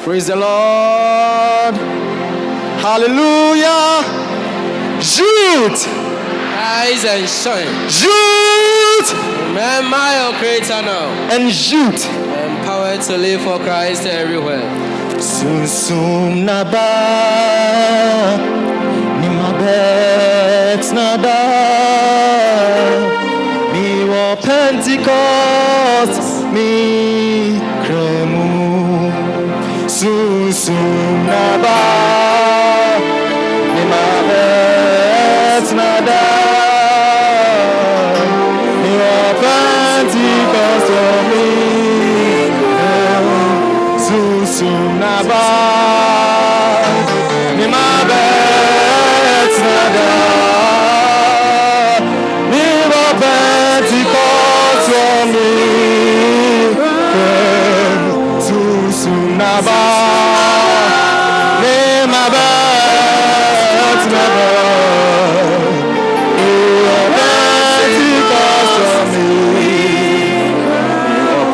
Praise the Lord. Hallelujah. Jude. Rise and shine. Jude. Remember your Creator now. And Jude. Empowered to live for Christ everywhere. Sunsum naba ni mabet nada mi wo Pentecost mi kremu. Sunsum naba ni mabet nada mi wo Pentecost mi kremu. Sunsum naba ni mabet nada mi wo Pentecost mi kremu. Sunsum naba ni mabet nada mi wo Pentecost mi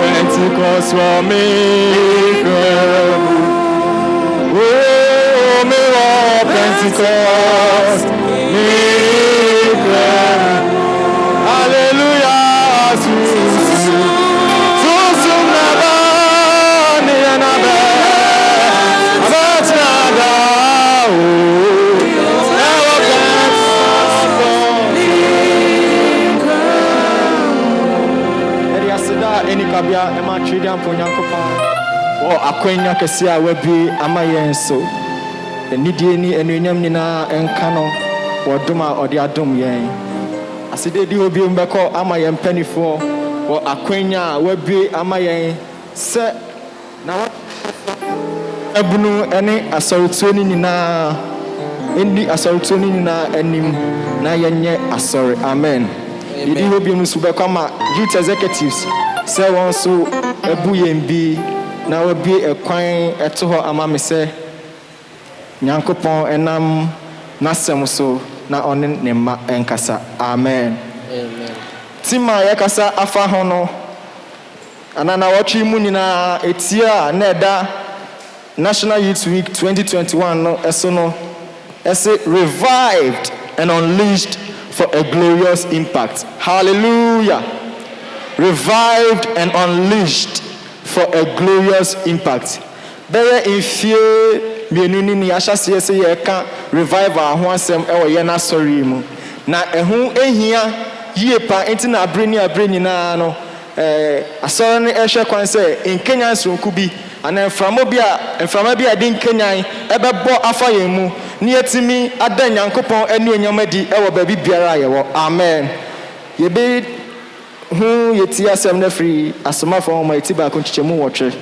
Pentecost me. Oh, me Pentecost me. Hallelujah. Sunsum naba ni naba nada. Oh, any kabia ema twidi ampo nyankopon wo akwanya kese a wabi amayen so enidie ni enunyam nyina enka no wo dom a ode adom yen asede di obi mbekọ amayen panifo wo akwanya a wabi amayen se na abunu ene asorituoni nyina endi asorituoni nyina enim na yenye asori amen. Idi obi musu bekọ ma youth executives say one so ebu yembi na wabi ekwan eto ho amame se nyankopon enam nasem so na one ne ma enkasa amen. Amen. Tima yakasa afa ho no anana watchi mu nyina etia na eda National Youth Week 2021 no eso no ese revived and unleashed for a glorious impact. Hallelujah. Revived and unleashed for a glorious impact. There in fear mienuni ni ahyase se ye ka revival ho asem e wo ye na sorry mu na ehu ehia yie pa enti na abreni na no asore ne ehwe kwan se in Kenya sonku bi ana mframa bi ade Kenya ebebo afa ye mu ni etimi ada nyankopon anu enyamadi e wo ba bi biara ye wo amen. Ye be hu yeti asem na free asomafo ma yeti ba ko chichemu wotwe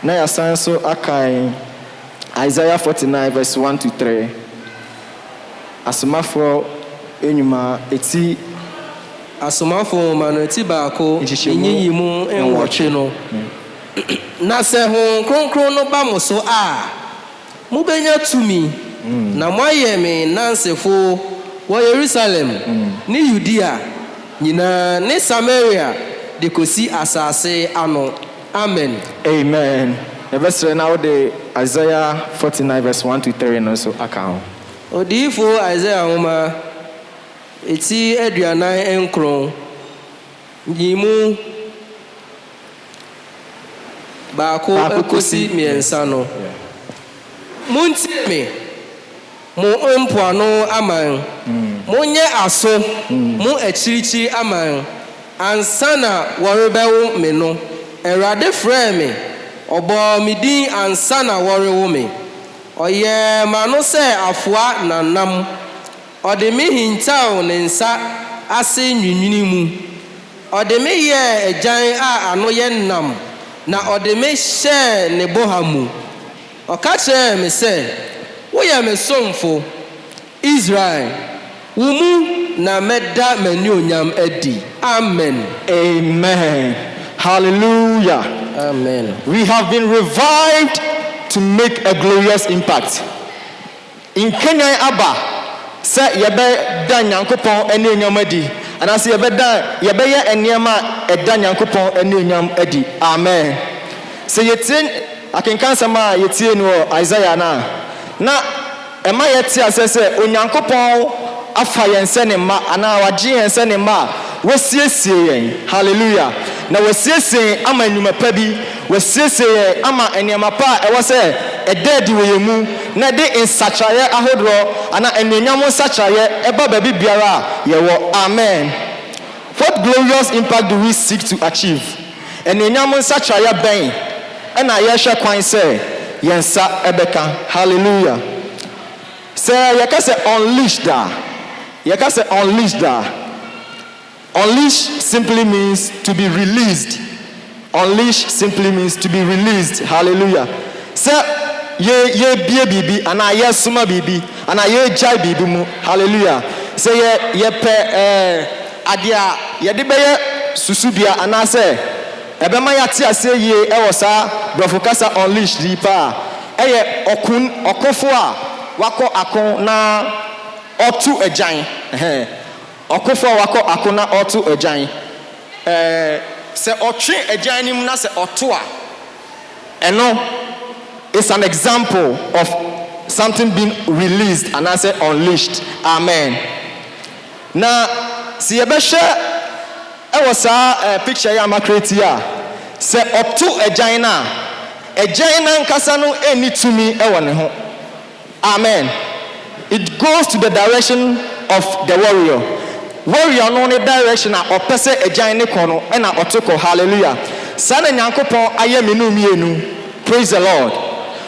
na ya san so akai Isaiah 49 verse 1 to 3 asomafo enyuma eti asomafo ma no eti ba ko enyiyi mu enwotwe no na se ho kronkron no ba mo so a mu benya tumi na moaye me nansefo wo Jerusalem ni Judea nyina ne Samaria de kosi asase ano amen. Amen. Ebesre na wo de Isaiah 49 verse 1 to 3 no so account odifo Isaiah homa eti aduanan enkron yimu baako ekosi miensa no muntie me mo ompoano aman monye aso mo achirichi aman ansana worebewo me no erade frɛ me obo midin ansana worewo me oye mano sɛ afoa nanam ode me hintaw ne nsa ase nwinwini mu ode me ye agyan a ano ye nam na ode me hyɛ ne boha mu ɔka kyerɛ me sɛ woyɛ me somfo Israel wumu na meda mani onyam adi amen. Amen. Hallelujah. Amen. We have been revived to make a glorious impact in Kenya aba say yebe da nyankopon ene enyam adi anase yebe ye enema eda nyankopon ene enyam adi amen. Say yetin akenkan sama yetie no Isaiah na ema yete asese onyankopɔn afa yɛn sɛ ne mma ana wagye yɛn sɛ ne mma wasiesie yɛn hallelujah na wasiesie ama nnwuma pa bi wasiesie yɛn ama nneɛma pa ɛwɔ sɛ ɛda di wɔ yɛn mu na de nsakyerɛeɛ ahodoɔ ana anuonyam nsakyerɛeɛ ɛba baabi biara yɛwɔ amen. What glorious impact do we seek to achieve? Anuonyam nsakyerɛeɛ bɛn ɛna yɛhwɛ kwan sɛ yɛn nsa ɛbɛka hallelujah. Sɛ yɛka sɛ unleashed unleash simply means to be released. Unleash simply means to be released. Hallelujah. So ye bie bibi ana ye suma bibi ana ye jai bibi mu. Hallelujah. So ye pe adia ye de beye susubia ana se ebema yate ase ye e wosa brofokasa unleash di pa eye okofo a wako akon na otu agyan okofo wako akona otu agyan se otwe agyan nim na se oto a eno is an example of something being released and I say unleashed. Amen. Na si yebehwe e was a picture ya makreti a se oto agyan na nkasa no eni tumi e wo ne ho. Amen. It goes to the direction of the warrior. Warrior no ne direction a opese agyan ne kono e na otoko. Hallelujah. Sana nyankopon ayeminu mienu. Praise the Lord.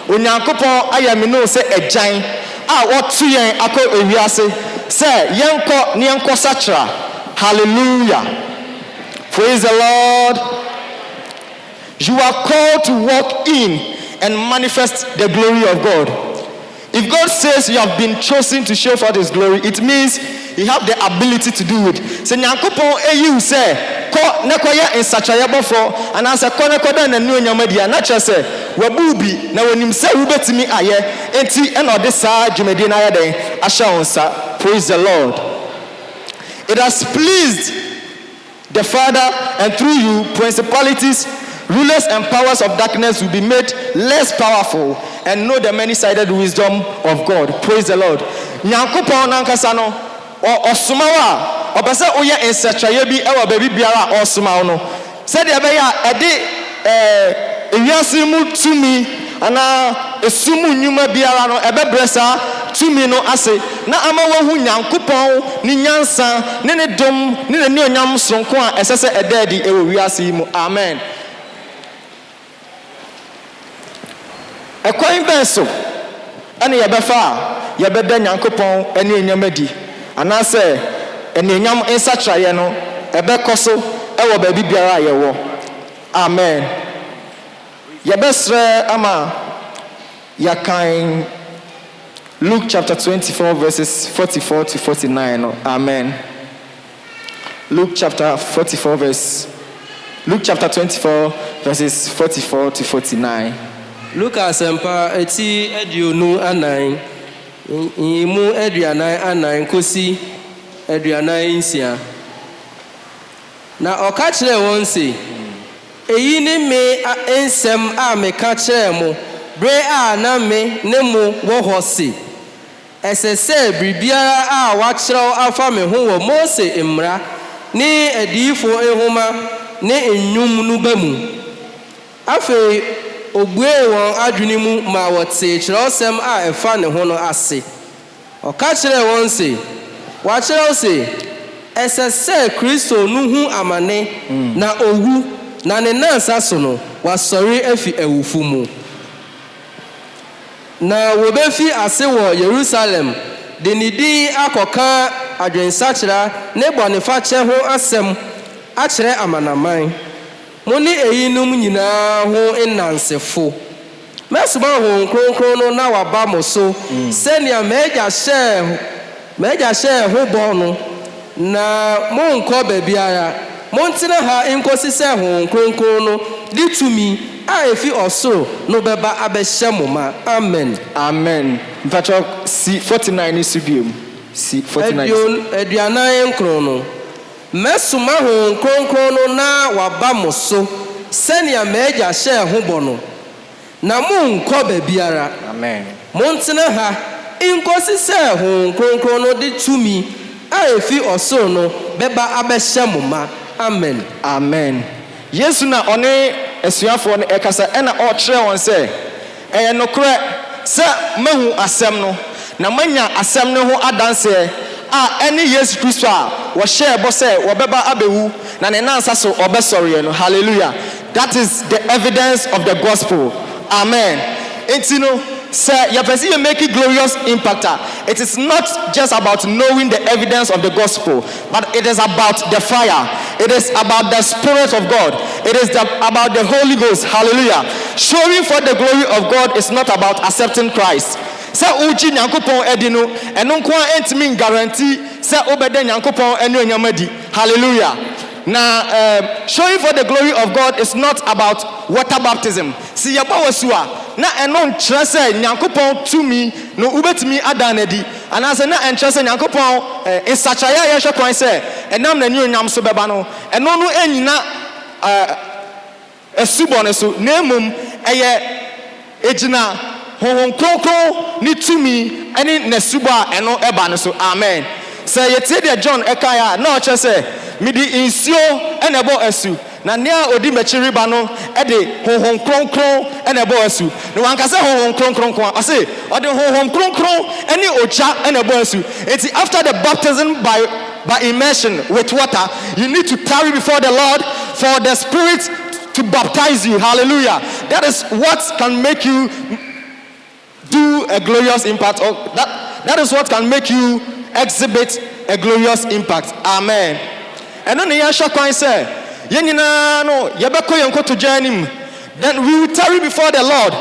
Onyankopon ayeminu se agyan a wotu yen akọ ewiase se yenko ne yenko sachra. Hallelujah. Praise the Lord. You are called to walk in and manifest the glory of God. If God says you have been chosen to show forth His glory, it means you have the ability to do it. So nyankopon eyi say ko ne koye nsachaya bofo anase ko ne koda na nu onyama dia na che say wabubi na wonim say wubetimi aye enti e na ode saa dwumadi na aye den ahya onsa. Praise the Lord. It has pleased the Father, and through you principalities, rulers and powers of darkness will be made less powerful and know the many-sided wisdom of God. Praise the Lord. Nyankopon nankasa no osumawa obese oye ensetraye bi ewo baby biara osumawo no said de be ya ede ewiase mu tumi ana esumu nyuma biara no ebe bresa tumi no ase na ama wahu Nyankopon ni nyansa ne dom ne onyam sonko a esese edadi ewo wiase mu. Amen. Ekwan benso ene yebefa yebeda Nyankopon ene enyamadi anase ene enyam ensatraye no ebekoso ewo baabi biara yewo. Amen. Yebesre ama yakan Luke chapter 24 verses 44 to 49. Amen. Luke chapter 24 verses 44 to 49. Lucas empa eti edionu anan imu edianan anan kosi edianan nsia na oka kire won se eyi ni me ensem a me ka kire mo bre a na me ne mo wo hosi esese bibiara a wa kire afa me ho wo Mose emra ni edifo ehoma ni enwum nu bamu afi ogbue won adwene mu ma wote kyerɛwsɛm a ɛfa ne ho no ase ɔka kyerɛ won se wa kyerɛw se ɛsɛ sɛ Kristo no hu amane na owu na ne nansa so no wasɔre afi awufu mu na wobefi ase wɔ Yerusalem de ne din akɔka adwensakyera ne bɔnefa kyɛ ho asɛm akyerɛ amanaman moni eyinum nyinaa ho enansefo mesoma ho kronkron no na waba mo so sɛnea meja hyɛ ho bɔ no na monkɔ baabiara montena ha nkosi sɛ ho kronkron no de tumi a efi ɔsoro no bɛba abɛhyɛ mo ma. Amen. Amen. Mpacho si 49 isubium si 49 aduanan nkron no mesoma ho kronkron no na waba mo so sɛnea meja hyɛ ho bɔ no na monkɔ baabiara. Amen. Montena ha nkɔsi sɛ Honhom Kronkron no de tumi a efi ɔsoro no bɛba abɛhyɛ mo ma. Amen. Amen. Yesu na ɔne asuafoɔ no ɛkasa ɛna ɔkyerɛ wɔn sɛ ɛyɛ nokorɛ sɛ mahu asɛm no na manya asɛm no ho adanseɛ a ɛne Yesu Kristo a wɔhyɛɛ bɔ sɛ wɔbɛba abɛwu na ne nansa so ɔbɛsɔreɛ no. Hallelujah. That is the evidence of the gospel. Amen. Enti no sɛ yɛpɛ sɛ make it glorious impact it is not just about knowing the evidence of the gospel, but it is about the fire. It is about the Spirit of God. It is about the Holy Ghost. Hallelujah. Showing for the glory of God is not about accepting Christ. Sɛ uji nyankopɔn edi no ɛno nko a entimi guarantee sɛ obɛda nyankopɔn ɛne onyama di. Hallelujah. Now, showing for the glory of God is not about water baptism. Si yaba wasua na ɛno nkyerɛ sɛ nyankopɔn tumi no ubetumi adanadi anase na ɛnkyerɛ sɛ nyankopɔn nsachaya yɛhwɛ kwan sɛ ɛnam na ni onyam so bɛba no ɛno no ɛnyina esubɔ ne so na emom ɛyɛ egyina Honhom Kronkron ni tumi ɛne nesubɔ a ɛno ɛba ne so. Amen. Sɛ yɛtie deɛ John ɛkaeɛ na ɔkyerɛ sɛ midi nsuo ɛna ɛbɔ asu na nea odi mɛkyiri ba no ɛde Honhom Kronkron ɛna ɛbɔ asu na wankasa Honhom Kronkron kwa ɔse ɔde Honhom Kronkron ɛne ogya ɛna ɛbɔ asu. Eti after the baptism by immersion with water, you need to tarry before the Lord for the Spirit to baptize you. Hallelujah. That is what can make you do a glorious impact, or that is what can make you exhibit a glorious impact. Amen. And then yɛhwɛ kwan sɛ yɛn nyinaa no yɛbɛkɔ yɛn nkotodwe anim, then we will tarry before the Lord,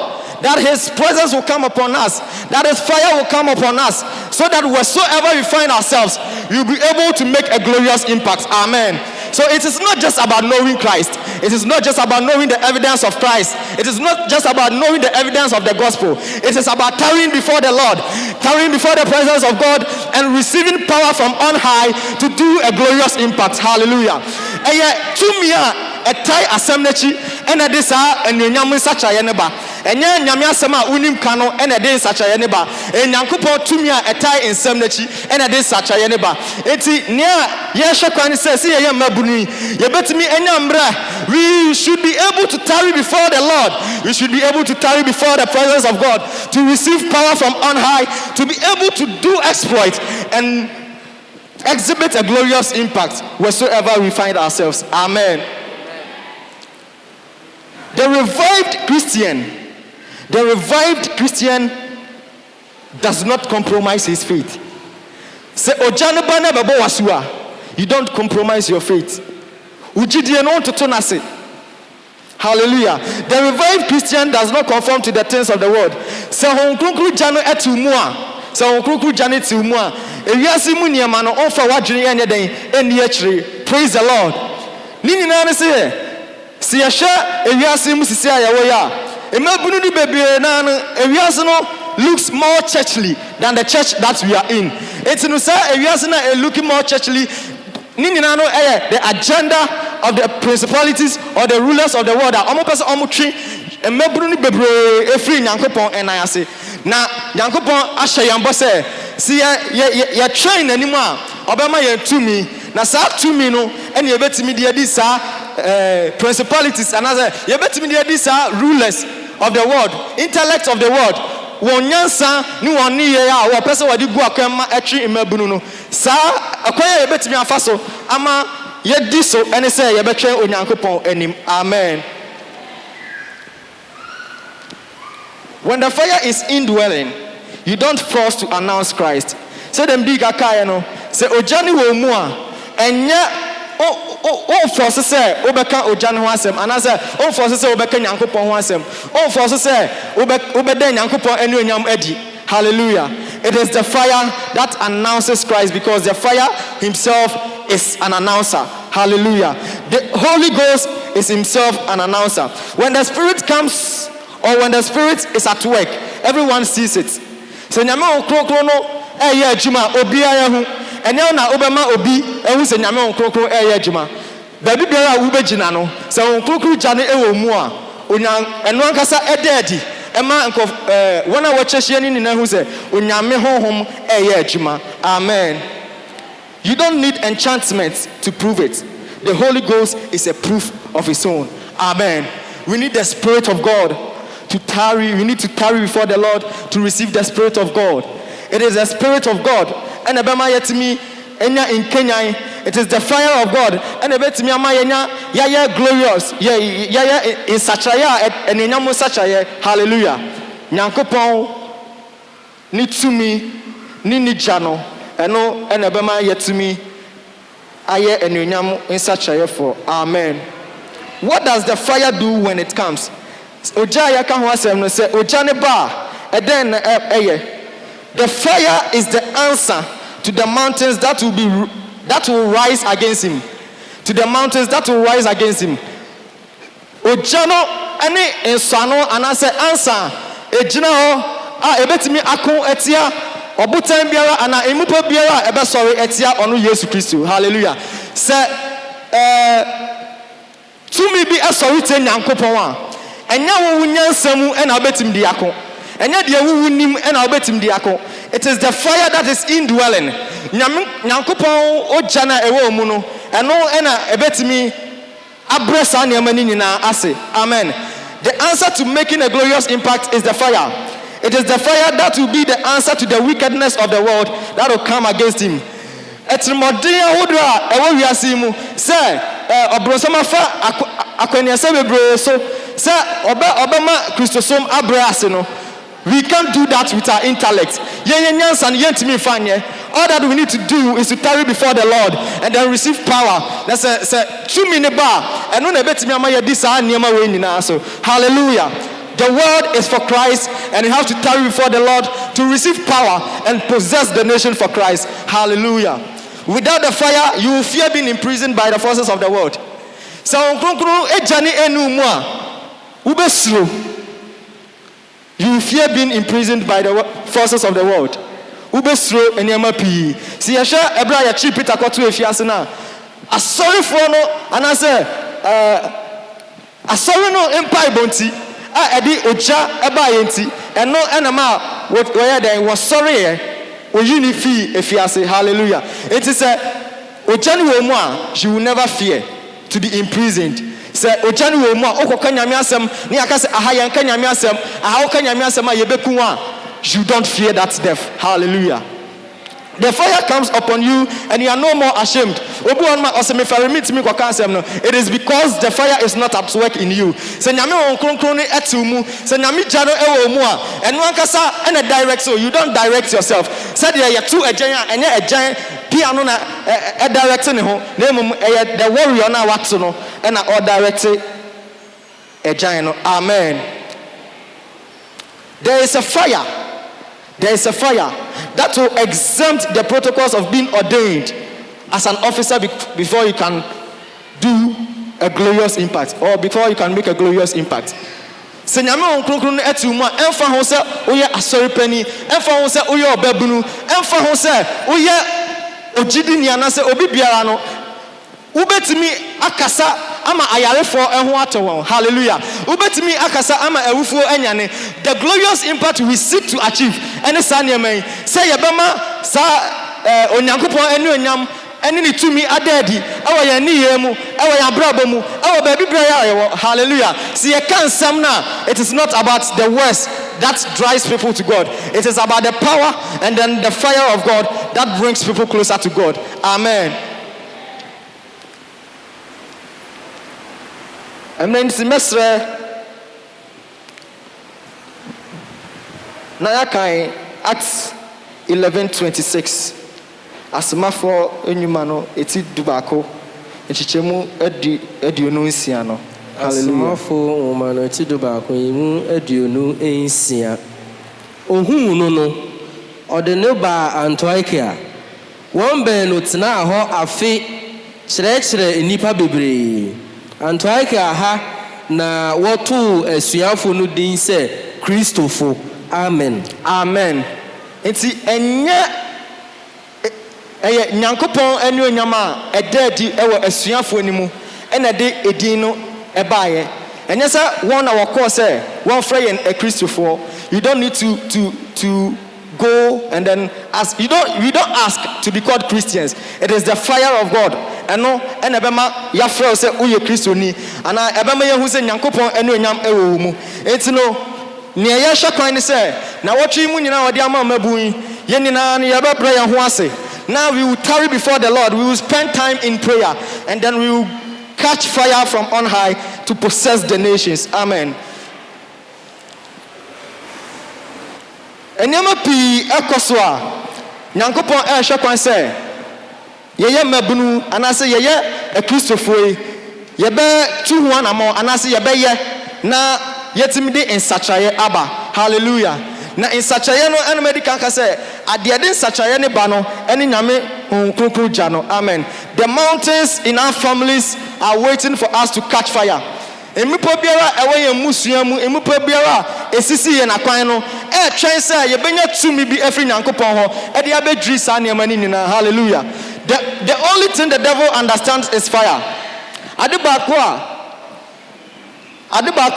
that his presence will come upon us, that his fire will come upon us, so that wheresoever we find ourselves, we will be able to make a glorious impact. Amen. So it is not just about knowing Christ. It is not just about knowing the evidence of Christ. It is not just about knowing the evidence of the gospel. It is about tarrying before the Lord, tarrying before the presence of God, and receiving power from on high to do a glorious impact. Hallelujah. Etai asemnechi ene de saa enuonyam nsachaye ne ba enye nyame asem a unim ka no ene de nsachaye ne ba enyankopon tumi a etai nsemnechi ene de nsachaye ne ba enti nea ye hwekwan se se ye mabuni ye betimi enya mra. We should be able to tarry before the Lord. We should be able to tarry before the presence of God to receive power from on high, to be able to do exploit and exhibit a glorious impact wheresoever we find ourselves. Amen. The revived Christian does not compromise his faith. Say ojaneba na bebo wasua, you don't compromise your faith. Ujidie no to tonase. Hallelujah. The revived Christian does not conform to the things of the world. Say Honhom Kronkron jano etu mu a, say Honhom Kronkron jano etu mu a, ewiase mu niema no onfa wadwene enye den eni akire. Praise the Lord. Ni nyina ne se si yɛhwɛ ewiase mu sisi a yɛwɔ ya emabunu ni bebree na no ewiase no looks more churchly than the church that we are in. Eti no say ewiase na looking more churchly ni nyina no the agenda of the principalities or the rulers of the world a ɔmo pɛ sɛ ɔmo twe emabunu ni bebree efiri nyankopɔn ɛnan ase na nyankopɔn ahyɛ yɛn bɔ sɛ si yɛ train n'anim a ɔbɛma yɛn tumi na saa tumi no ɛne yɛbɛtumi de adi saa principalities and as yɛbɛtumi de adi saa rulers of the world, intellect of the world, wɔn nyansa ne wɔn niyɛ a wɔpɛ sɛ wɔde gu akɔma ɛtwe mmabunu no saa akwan a yɛbɛtumi afa so ama yɛdi so ɛne sɛ yɛbɛtwɛn onyankopɔn anim. Amen. When the fire is indwelling, you don't force to announce Christ. Say them big akaye no say ojani wo mu a enye o force say obeka ojani ho asem anase o force say obeka nyankopon ho asem o force say obeda nyankopon eni onyam adi. Hallelujah. It is the fire that announces Christ, because the fire himself is an announcer. Hallelujah. The Holy Ghost is himself an announcer. When the Spirit comes, or when the Spirit is at work, everyone sees it. So nyame okrokro no eye adwuma obi ayehu enye na obema obi ehu se nyame okrokro eye adwuma baby biara wo begina no se okrokro gya ne ewo mu a onya eno ankasa ededi ema nko wona wo chehye ni nina hu se onyame honhom eye adwuma. Amen. You don't need enchantment to prove it. The Holy Ghost is a proof of his own. Amen. We need the Spirit of God to tarry. We need to tarry before the Lord to receive the Spirit of God. It is the Spirit of God. And ebema yetimi enya in Kenya. It is the fire of God. And ebetimi ama yenya ya glorious. Ya in sachaya and enyamu sachaya. Hallelujah. Nyankopon ni tumi ni nijano. Eno and ebema yetimi aye enyam in sachaya for. Amen. What does the fire do when it comes? Oja ya kan ho asem no say oja ne ba eden na eye. The fire is the answer to the mountains that will rise against him. To the mountains that will rise against him. Oja no ene ensano anase answer ejina ho a ebetimi akon etia obutan biara ana emupa biara ebesori etia onu Yesu Kristo. Hallelujah. Say tumi bi esori te Nyankopon a enya wo nyansamu ena obetim di akon. Enya de wu nim ena obetim di akon. It is the fire that is indwelling. Nyankopon oja na ewo mu no eno ena ebetimi abresa na mani nyina ase. Amen. The answer to making a glorious impact is the fire. It is the fire that will be the answer to the wickedness of the world that will come against him. Etrimodia hodra ewo wiase mu say obrosoma fa akwaniasa bebre so say obama Christosom abrase no. We can't do that with our intellect. All that we need to do is to tarry before the Lord and then receive power. That's a 2 minute bar. And no hallelujah. The word is for Christ, and you have to tarry before the Lord to receive power and possess the nation for Christ. Hallelujah. Without the fire, you will fear being imprisoned by the forces of the world. So you fear being imprisoned by the forces of the world. Ubesro enyama pi. Si yesha ebra ya chi Peter kotu efiase na. Asori fo no anase asori no empire bonti a edi oja eba yenti eno enama wo ye den wo sorry ye o unifi efiase. Hallelujah. It is a oja ni wo mu a you will never fear to be imprisoned. Say ojani wo mu a okoka nyame asem ne akase aha yen ka nyame asem aha oka nyame asem a yebeku a you don't fear that death. Hallelujah. The fire comes upon you and you are no more ashamed. It is because the fire is not at work in you. So you don't direct, so you don't direct yourself. So you are two a giant and a giant piano a directing the warrior now what to know and all directed a giant. Amen. There is a fire. There is a fire that will exempt the protocols of being ordained as an officer before you can do a glorious impact or before you can make a glorious impact. Senyame onkronkron etu mu a emfa ho se oye asorepani emfa ho se oye obabunu emfa ho se oye ogidini anase obi biara no ubetimi akasa ama ayarefo eho ato. Hallelujah. Ubetimi akasa ama ewufo anyane. The glorious impact we seek to achieve any saneman say yebema sa onyankopon enu enyam eni ni tumi adadi awo ya ni yemu awo ya brabo mu awo ba bibra ya. Hallelujah. See you can some now. It is not about the words that drives people to God. It is about the power and then the fire of God that brings people closer to God. Amen. Amen. Semester Nayakai Acts 11:26. Asemafo enyuma no eti dubako echichemu edionu nsia no. Hallelujah. Asemafo umano eti dubako yimu edionu ensia. Ohun no odene ba Antiochia. Won be no tena ho afi kyerɛkyerɛ nipa bebree. Antiochia ha na wotu esuafo no din sɛ Kristofo. Amen. Amen. Enti enye nyankopɔn enu onyama edadi ewo esuafo ni mu ena de edin no ebaaye And yes, one our course say one friend a Christopher. You don't need to go and then ask. We don't ask to be called Christians. It is the fire of God. And no, and ebema ya friend say uye Christo ni. And ebema ye who say nyankopon enu enyam ewo mu. It's no. Ni ya sha kwan say na watchi mu nyina wode ama mabu yi. Ye nyina ne ya ba bra ya ho ase. Now we will tarry before the Lord. We will spend time in prayer, and then we will catch fire from on high to possess the nations. Amen. Enyama pi ekoswa nyankopon ehwe kwan se yeye mabunu anase yeye ekristofoi yebe tuhu anamo anase yebe ye na yetimide ensachaye aba. Hallelujah. Na ensachaye no enmedi kanka se adiade ensachaye ne ba no ene nyame konkrokro gya no. Amen. The mountains in our families are waiting for us to catch fire. Emipo biara ewe ye musua mu emipo biara esisi ye na kwan no twen say ye benya tumi bi afri nyankopon ho e de abedri sa ne mani nyina. Hallelujah. The only thing the devil understands is fire. Adebako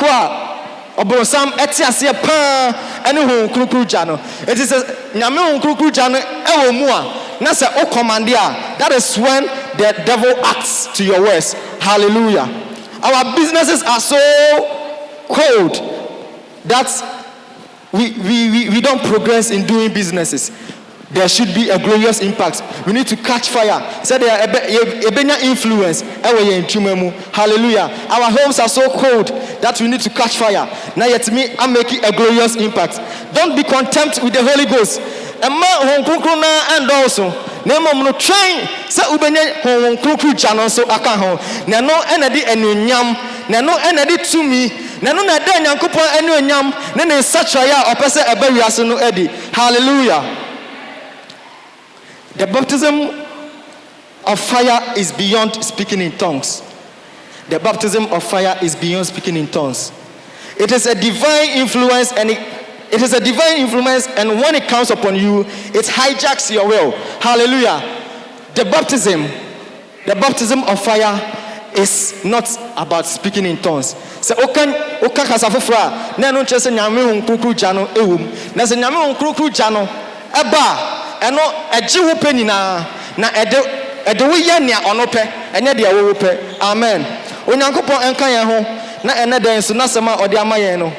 a Obrosam etiase pa ene ho krukru gya no. It is nyame ho krukru gya no ewo mu a na say o command a, that is when the devil acts to your words. Hallelujah. Our businesses are so cold that we don't progress in doing businesses. There should be a glorious impact. We need to catch fire. Say there are influence. Hallelujah. Our homes are so cold that we need to catch fire. Now yet me, I'm making a glorious impact. Don't be content with the Holy Ghost. And also, name no train. Say ubenye hon krokru jano so aka ho. Na no enedi enunyam. Na no enedi tumi. Na no na da nyankopon enunyam. Na ne sachaya opese ebe wiase no edi. Hallelujah. The baptism of fire is beyond speaking in tongues. The baptism of fire is beyond speaking in tongues. It is a divine influence, and it is a divine influence, and when it comes upon you, it hijacks your will. Hallelujah. The baptism of fire is not about speaking in tongues. So okan kasafofra na no chese nyame hon krokru gya no ewom. Na se nyame hon krokru gya no eba eno eji wo pe nyina na ede wo ye nea ono pe enye de wo pe. Amen. Onyankopon enka ye ho na ene den so na sema ode amaye no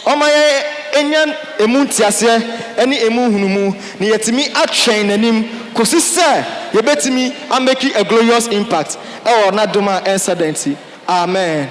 omaye enya emu ntiase ene emu hunumu ne yetimi atwen nanim kosi se yebetimi ameki a glorious impact e na doma incident. Amen.